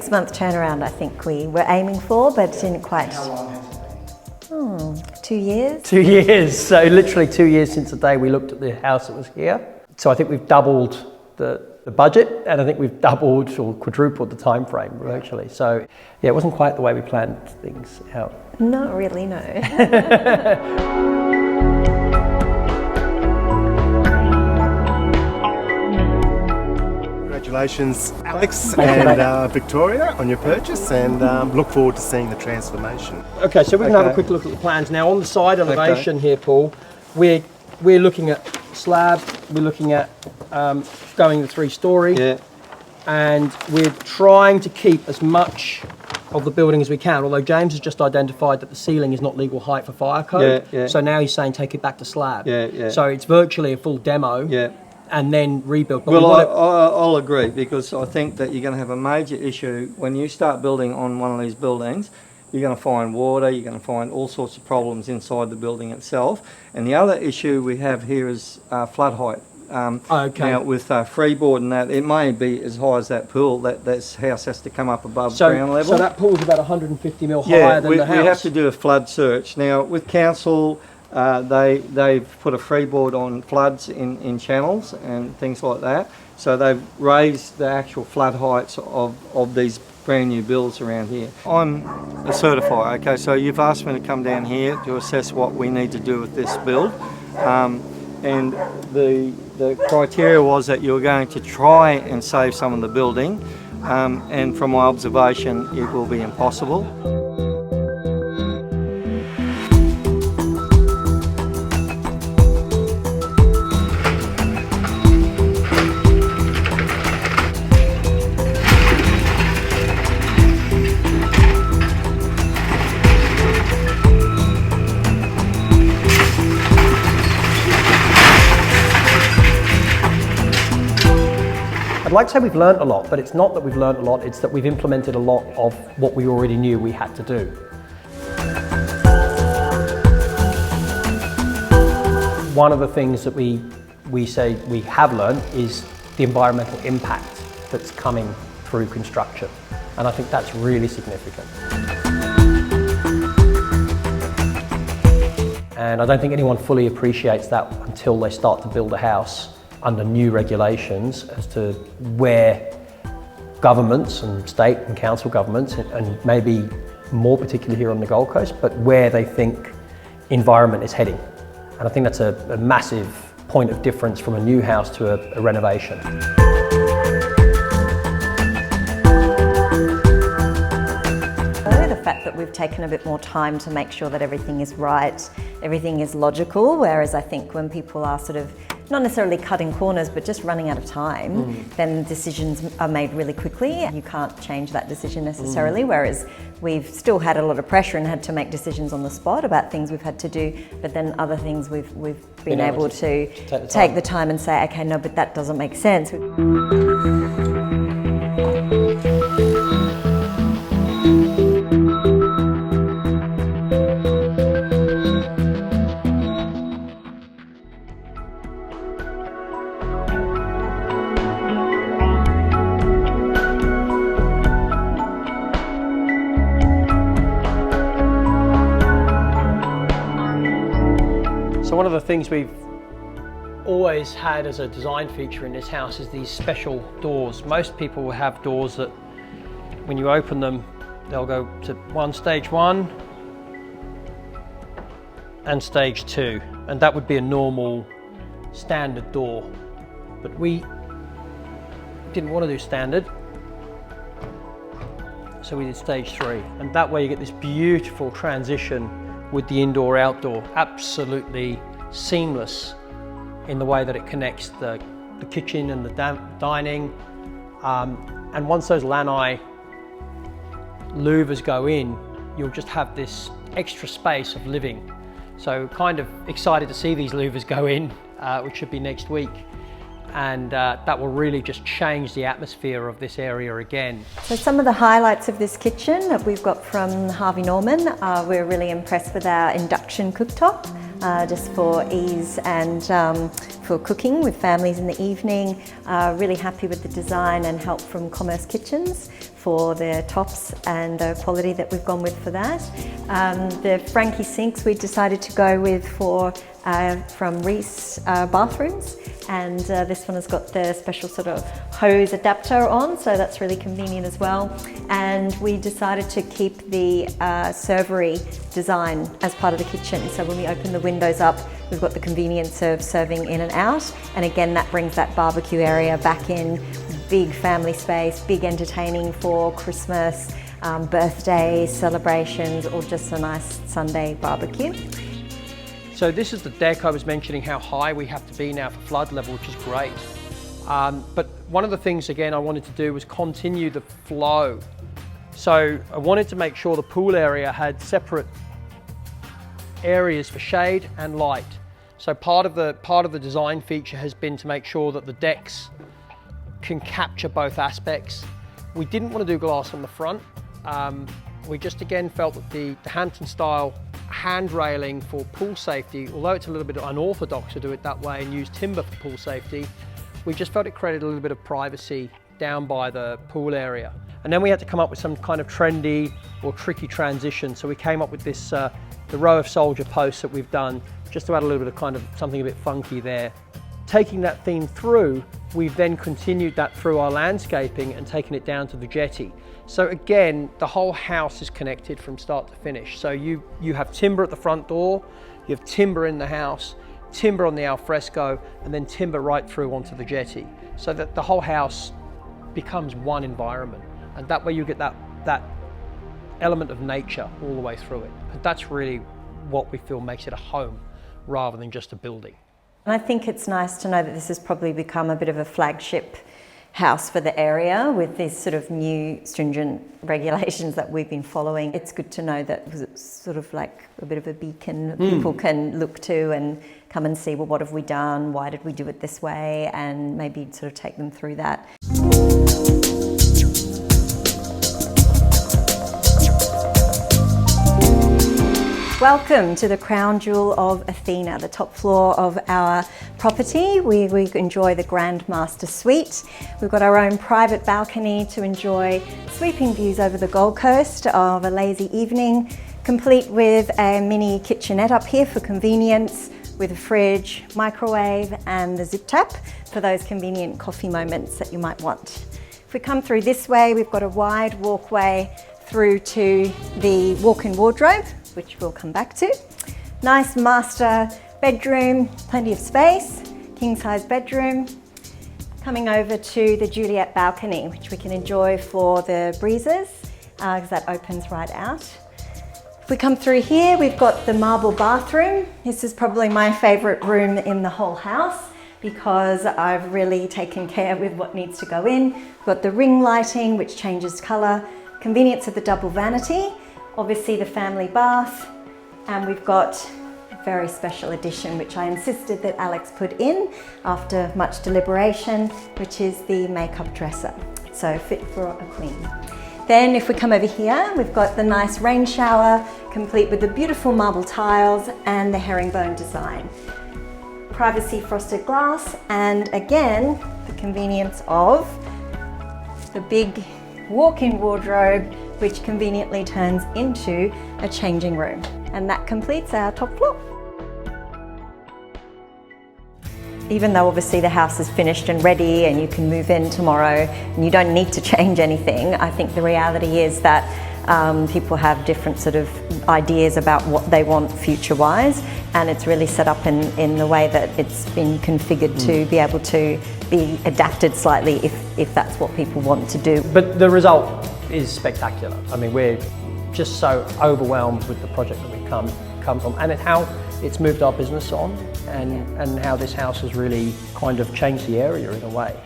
6-month turnaround I think we were aiming for, but didn't quite. How long has it been? 2 years. 2 years, so literally 2 years since the day we looked at the house that was here. So I think we've doubled the budget, and I think we've doubled or quadrupled the time frame actually. So yeah, it wasn't quite the way we planned things out. Not really, no. Congratulations, Alex and Victoria, on your purchase, and look forward to seeing the transformation. Okay, so we can have a quick look at the plans now. On the side elevation here, Paul, we're looking at slab. We're looking at going the 3-storey, and we're trying to keep as much of the building as we can. Although James has just identified that the ceiling is not legal height for fire code, so now he's saying take it back to slab. So it's virtually a full demo. And then rebuild. But well, I'll agree, because I think that you're going to have a major issue when you start building on one of these buildings. You're going to find water, you're going to find all sorts of problems inside the building itself. And the other issue we have here is flood height. Now with freeboard and that, it may be as high as that pool. That house has to come up above ground level. So that pool's about 150 mil higher than the house. We have to do a flood search. Now with council, they've put a freeboard on floods in channels and things like that. So they've raised the actual flood heights of these brand new builds around here. I'm a certifier, okay, so you've asked me to come down here to assess what we need to do with this build. And the criteria was that you were going to try and save some of the building, and from my observation it will be impossible. I'd like to say we've learnt a lot, but it's not that we've learnt a lot, it's that we've implemented a lot of what we already knew we had to do. One of the things that we say we have learned is the environmental impact that's coming through construction. And I think that's really significant. And I don't think anyone fully appreciates that until they start to build a house under new regulations as to where governments and state and council governments, and maybe more particularly here on the Gold Coast, but where they think environment is heading. And I think that's a massive point of difference from a new house to a renovation. The fact that we've taken a bit more time to make sure that everything is right, everything is logical, whereas I think when people are sort of not necessarily cutting corners, but just running out of time, then decisions are made really quickly. You can't change that decision necessarily, whereas we've still had a lot of pressure and had to make decisions on the spot about things we've had to do, but then other things we've been able to take the time and say, okay, no, but that doesn't make sense. So one of the things we've always had as a design feature in this house is these special doors. Most people will have doors that when you open them, they'll go to stage one and stage 2. And that would be a normal standard door. But we didn't want to do standard, so we did stage 3. And that way you get this beautiful transition with the indoor-outdoor, absolutely seamless in the way that it connects the kitchen and the dining. And once those lanai louvers go in, you'll just have this extra space of living. So kind of excited to see these louvers go in, which should be next week. and that will really just change the atmosphere of this area again. So some of the highlights of this kitchen that we've got from Harvey Norman, we're really impressed with our induction cooktop, just for ease and for cooking with families in the evening. Really happy with the design and help from Commerce Kitchens for their tops and the quality that we've gone with for that. The Frankie sinks we decided to go with from Reese bathrooms, and this one has got the special sort of hose adapter on, so that's really convenient as well. And we decided to keep the servery design as part of the kitchen, so when we open the windows up, we've got the convenience of serving in and out, and again that brings that barbecue area back in. Big family space, big entertaining for Christmas, birthday celebrations, or just a nice Sunday barbecue. So this is the deck. I was mentioning how high we have to be now for flood level, which is great. But one of the things, again, I wanted to do was continue the flow. So I wanted to make sure the pool area had separate areas for shade and light. So part of the design feature has been to make sure that the decks can capture both aspects. We didn't want to do glass on the front. We just again felt that the Hampton style hand railing for pool safety, although it's a little bit unorthodox to do it that way and use timber for pool safety, we just felt it created a little bit of privacy down by the pool area. And then we had to come up with some kind of trendy or tricky transition. So we came up with this, the row of soldier posts that we've done, just to add a little bit of kind of something a bit funky there. Taking that theme through, we've then continued that through our landscaping and taken it down to the jetty. So again, the whole house is connected from start to finish. So you have timber at the front door, you have timber in the house, timber on the alfresco, and then timber right through onto the jetty. So that the whole house becomes one environment. And that way you get that element of nature all the way through it. And that's really what we feel makes it a home rather than just a building. And I think it's nice to know that this has probably become a bit of a flagship house for the area with these sort of new stringent regulations that we've been following. It's good to know that it's sort of like a bit of a beacon that people can look to and come and see, well, what have we done? Why did we do it this way? And maybe sort of take them through that. Welcome to the crown jewel of Athena, the top floor of our property. We enjoy the Grand Master Suite. We've got our own private balcony to enjoy sweeping views over the Gold Coast of a lazy evening, complete with a mini kitchenette up here for convenience, with a fridge, microwave, and the zip tap for those convenient coffee moments that you might want. If we come through this way, we've got a wide walkway through to the walk-in wardrobe, which we'll come back to. Nice master bedroom, plenty of space, king-size bedroom. Coming over to the Juliet balcony, which we can enjoy for the breezes, because that opens right out. If we come through here, we've got the marble bathroom. This is probably my favorite room in the whole house because I've really taken care with what needs to go in. We've got the ring lighting, which changes color, convenience of the double vanity, obviously the family bath, and we've got a very special addition which I insisted that Alex put in after much deliberation, which is the makeup dresser. So fit for a queen. Then if we come over here, we've got the nice rain shower, complete with the beautiful marble tiles and the herringbone design. Privacy frosted glass, and again, the convenience of the big walk-in wardrobe, which conveniently turns into a changing room. And that completes our top floor. Even though obviously the house is finished and ready and you can move in tomorrow and you don't need to change anything, I think the reality is that people have different sort of ideas about what they want future-wise, and it's really set up in the way that it's been configured to be able to be adapted slightly if that's what people want to do. But the result is spectacular. I mean, we're just so overwhelmed with the project that we've come from, and how it's moved our business on, and how this house has really kind of changed the area in a way.